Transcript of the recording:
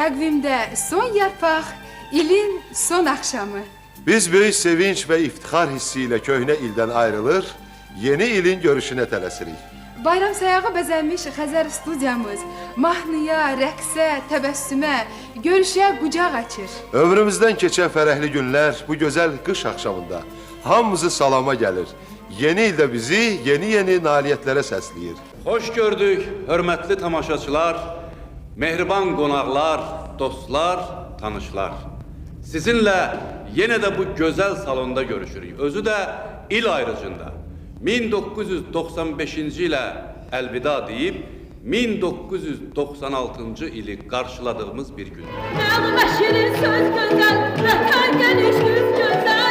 Təqvimdə son yarpaq, ilin son axşamı. Biz böyük sevinç və iftixar hissi ilə köhnə ildən ayrılır, yeni ilin görüşünə tələsirik. Bayram sayağı bəzənmiş Xəzər studiyamız mahnıya, rəqsə, təbəssümə, görüşə qucaq açır. Ömrümüzdən keçən fərəhli günlər bu gözəl qış axşamında hamımızı salama gəlir. Yeni ildə bizi yeni nailiyyətlərə səsləyir. Xoş gördük, hörmətli tamaşaçılar, mehriban qonaqlar, dostlar, tanışlar. Sizinlə yenə də bu gözəl salonda görüşürük. Özü də il ayrıcında. 1995-ci ilə əlvida deyib, 1996-cı ili qarşıladığımız bir gün. Məluməşirin söz gözəl, vətən geniş yüz gözəl.